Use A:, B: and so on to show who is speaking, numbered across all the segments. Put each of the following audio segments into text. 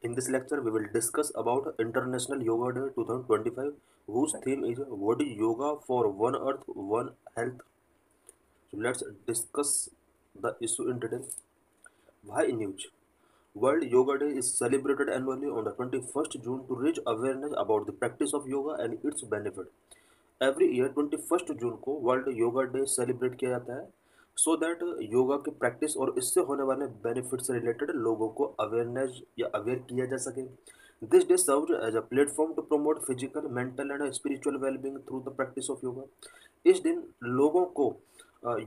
A: In this lecture, we will discuss about International Yoga Day 2025, whose theme is "What is Yoga for One Earth, One Health?" So let's discuss the issue in detail. Why in news? World Yoga Day is celebrated annually on the 21st June to raise awareness about the practice of yoga and its benefit. Every year 21 जून को world yoga day celebrate किया जाता है so that yoga की practice और इससे होने वाले बेनिफिट से रिलेटेड लोगों को अवेयरनेस या अवेयर किया जा सके. This day served as a platform to promote physical mental and spiritual wellbeing through the practice of yoga. इस दिन लोगों को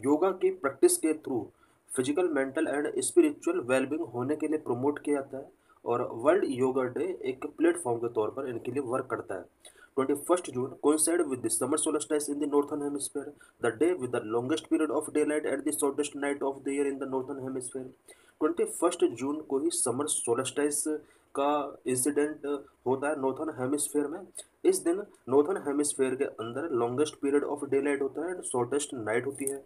A: योगा की प्रैक्टिस के through physical mental and spiritual wellbeing होने के लिए प्रमोट किया जाता है और वर्ल्ड योगा डे एक प्लेटफॉर्म के तौर पर इनके लिए वर्क करता है. 21st June coincided with the summer solstice in the northern hemisphere, the day with the longest period of daylight and the shortest night of the year in the northern hemisphere. 21st जून को ही summer solstice का incident होता है northern hemisphere में. इस दिन northern hemisphere के अंदर longest period of day light होता है एंड शॉर्टेस्ट नाइट होती है.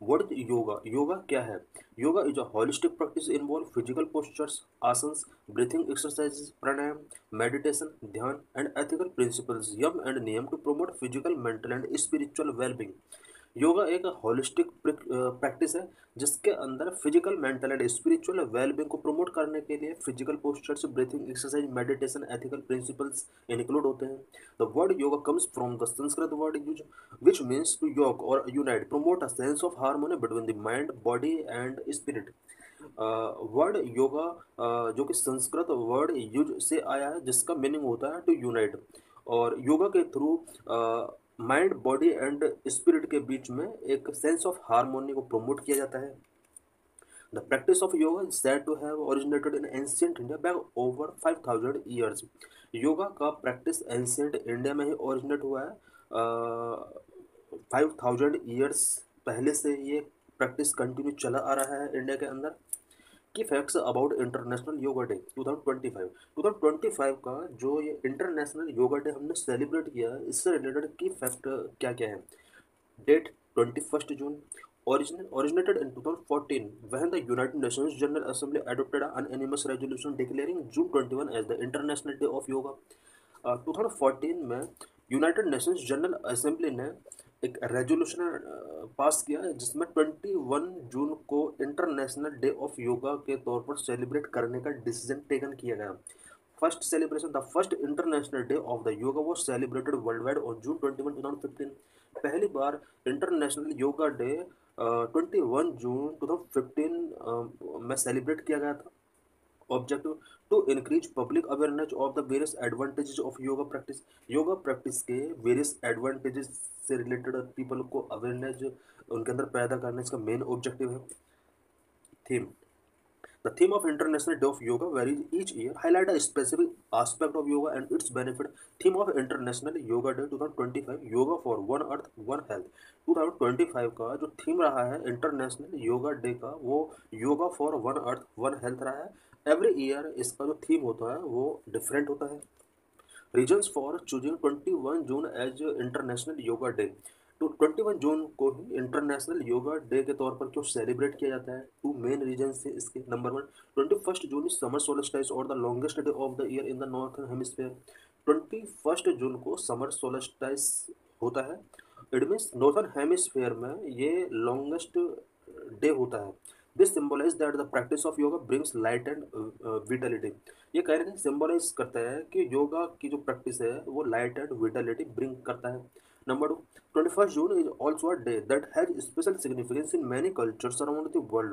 A: What is yoga? योगा क्या है? Yoga is a holistic practice involve physical postures, asanas, breathing exercises, pranayama, meditation, dhyana and ethical principles, yama and niyama to promote physical, mental and spiritual wellbeing. Yoga एक holistic practice है जिसके अंदर physical, mental and spiritual wellbeing को promote करने के लिए physical postures, breathing exercise, meditation, ethical principles include होते हैं. The word yoga comes from the Sanskrit word yuj which means to yoke or unite, promote a sense of harmony between the mind, body and spirit. Word yoga जो कि Sanskrit word use से आया है जिसका meaning होता है टू यूनाइट और योगा के through mind, body and spirit के बीच में एक सेंस ऑफ हारमोनी को प्रमोट किया जाता है. The practice of yoga is said to have originated in ancient India back over 5000 years. Yoga का प्रैक्टिस एंशियंट इंडिया में ही ओरिजिनेट हुआ है. 5000 ईयर्स पहले से ये प्रैक्टिस कंटिन्यू चला आ रहा है इंडिया के अंदर. की facts about international yoga day 2025 का जो ये इंटरनेशनल योगा डे हमने सेलिब्रेट किया है इससे रिलेटेड की फैक्ट क्या क्या है. Date 21st June. Originated in 2014 when the United Nations General Assembly adopted an unanimous resolution declaring June 21 as the International Day of Yoga. 2014 में यूनाइटेड नेशंस जनरल असेंबली ने एक रेजोल्यूशन पास किया जिसमें 21 जून को इंटरनेशनल डे ऑफ योगा के तौर पर सेलिब्रेट करने का डिसीजन टेकन किया गया. First celebration the first international day of the yoga was celebrated world wide on June 21 2015. पहली बार इंटरनेशनल योगा डे 21 जून 2015 में सेलिब्रेट किया गया था. Objective to increase public awareness of the various advantages of yoga practice. Yoga practice के various advantages से related people को अवेयरनेस उनके अंदर पैदा करने इसका मेन ऑब्जेक्टिव है. Theme. The theme of International Day of Yoga varies each year, highlight a specific aspect of yoga and its benefit. Theme of International Yoga Day 2025 Yoga for One Earth, One Health. 2025 का जो theme रहा है international yoga day का वो yoga for one earth one health रहा है. Every year इसका जो थीम होता है वो डिफरेंट होता है. Reasons for choosing 21 June as international yoga day. तो 21 जून को ही इंटरनेशनल योगा डे के तौर पर क्यों सेलिब्रेट किया जाता है. टू मेन रीजन है इसके. Number one, 21 June is summer solstice और the longest day of the year in the northern hemisphere. 21 जून को समर सोलस्टाइस होता है. इट मीन्स नॉर्थन हेमिस्फीयर में ये लॉन्गेस्ट डे होता है. This symbolize that the practice of yoga brings light and vitality. ये कह रहे हैं सिम्बलाइज करता है कि योगा की जो प्रैक्टिस है वो लाइट एंड विटलिटी ब्रिंग करता है. Number two, 21 June is also a day that has special significance in many cultures around the world.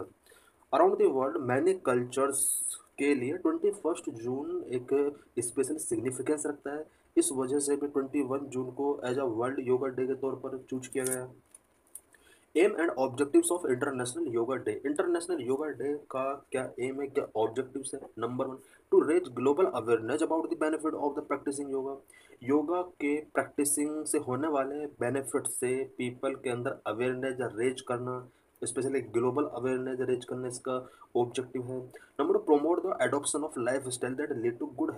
A: Around the world, many cultures के लिए 21 जून एक स्पेशल सिग्निफिकेंस रखता है. इस वजह से भी 21 जून को as a world yoga day के तौर पर चूज किया गया. Aim and objectives of international yoga day. International yoga day का क्या एम है, क्या ऑब्जेक्टिव्स है. Number one, to raise global awareness about the benefit of the practicing yoga. Yoga के प्रैक्टिसिंग से होने वाले बेनिफिट से पीपल के अंदर अवेयरनेस रेज करना, स्पेशली ग्लोबल अवेयरनेस रीच करने इसका ऑब्जेक्टिव है। Number 2, promote the adoption of life style that lead to good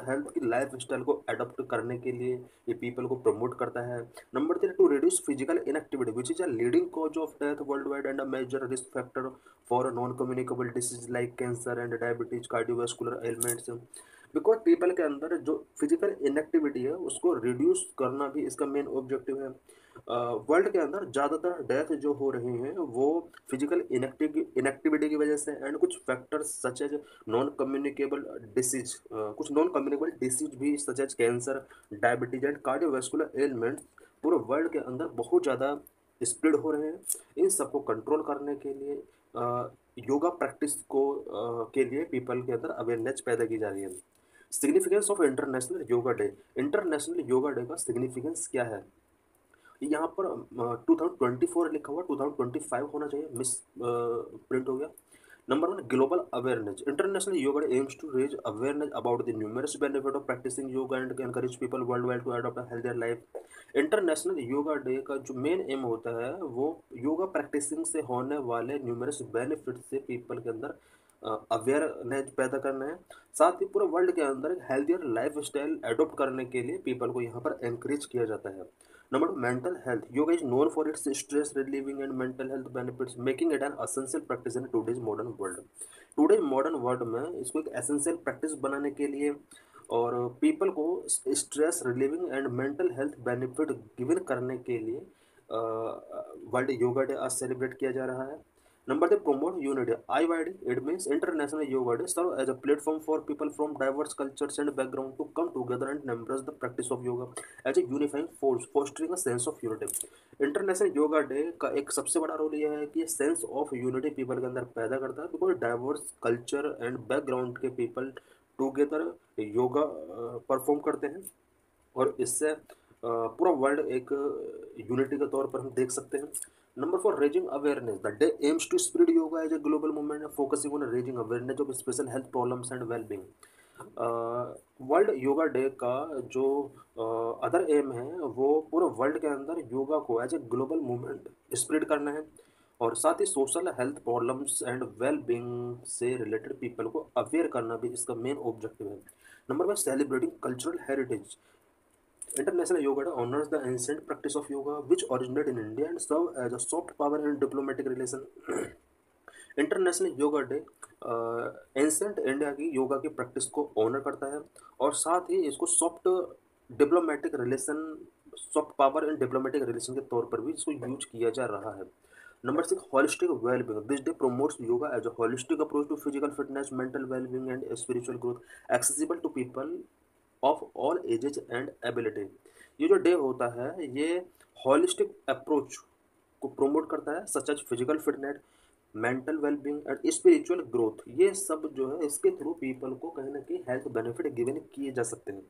A: health की लाइफ स्टाइल को अडॉप्ट करने के लिए ये पीपल को प्रमोट करता है। Number 3, to reduce physical inactivity which is a leading cause of death world wide and a major risk factor for non communicable disease like cancer and diabetes cardiovascular elements. Because people के अंदर जो physical inactivity है उसको reduce करना भी इसका main objective है। World के अंदर ज़्यादातर डेथ जो हो रही हैं वो फिजिकल इनएक्टिविटी की वजह से एंड कुछ factors such as non communicable disease, कुछ नॉन कम्युनिकेबल डिसीज भी such as cancer diabetes and cardiovascular ailments पूरे वर्ल्ड के अंदर बहुत ज़्यादा स्प्रेड हो रहे हैं। इन सबको कंट्रोल करने के लिए योगा प्रैक्टिस को के लिए पीपल के अंदर अवेयरनेस पैदा की जा रही है। Significance of international yoga day. International yoga day का सिग्निफिकेंस क्या है? यहाँ पर 2024 लिखा हुआ, 2025 होना चाहिए, मिस प्रिंट हो गया। Number 1, global awareness. International yoga day aims to raise awareness about the numerous benefit of practicing yoga and encourage people world wide to adopt a healthier life. International yoga day का जो main M होता है वो yoga practising से होने वाले numerous benefit से people के अंदर अवेयरनेस पैदा करना है। साथ ही पूरे वर्ल्ड के अंदर एक हेल्थियर लाइफ स्टाइल अडॉप्ट करने के लिए पीपल को यहाँ पर एनकरेज किया जाता है। Number 2, mental health. Yoga is known for its stress relieving and mental health benefits making it an essential practice in today's modern world. Today's modern world में इसको एक एसेंशियल प्रैक्टिस बनाने के लिए और पीपल को stress relieving and mental health benefit given करने के लिए वर्ल्ड योगा डे आज सेलिब्रेट किया जा रहा है। Number 3, promote unity. IYD, it means International Yoga Day, serve as a platform for people from diverse cultures and backgrounds to come together and embrace the practice of yoga as a unifying force, fostering a sense of unity. International yoga day का एक सबसे बड़ा role यह है कि sense of unity people के अंदर पैदा करता है, because diverse culture and background के पीपल टुगेदर योगा परफॉर्म करते हैं और इससे पूरा वर्ल्ड एक यूनिटी के तौर पर हम देख सकते हैं। Number 4, raising awareness. The day aims to spread yoga as a global movement focusing on raising awareness of special health problems and wellbeing. World yoga day का जो अदर एम है वो पूरे वर्ल्ड के अंदर योगा को as a global movement spread करना है और साथ ही social health problems and wellbeing से रिलेटेड पीपल को अवेयर करना भी इसका मेन ऑब्जेक्टिव है। Number 5, celebrating cultural heritage. International Yoga Day honors the ancient practice of yoga which originated in India and serve as a soft power and diplomatic relation. International yoga day ancient India की योगा की practice को honour करता है और साथ ही इसको diplomatic relation soft power and diplomatic relation के तौर पर भी इसको यूज किया जा रहा है। Number 6, holistic wellbeing. This day promotes yoga as a holistic approach to physical fitness mental wellbeing and spiritual growth accessible to people of all ages and ability. ये जो डे होता है ये हॉलिस्टिक अप्रोच को प्रोमोट करता है such as physical fitness mental wellbeing and spiritual growth. ये सब जो है इसके थ्रू पीपल को कहीं ना कहीं हेल्थ बेनिफिट गिवन किए जा सकते हैं।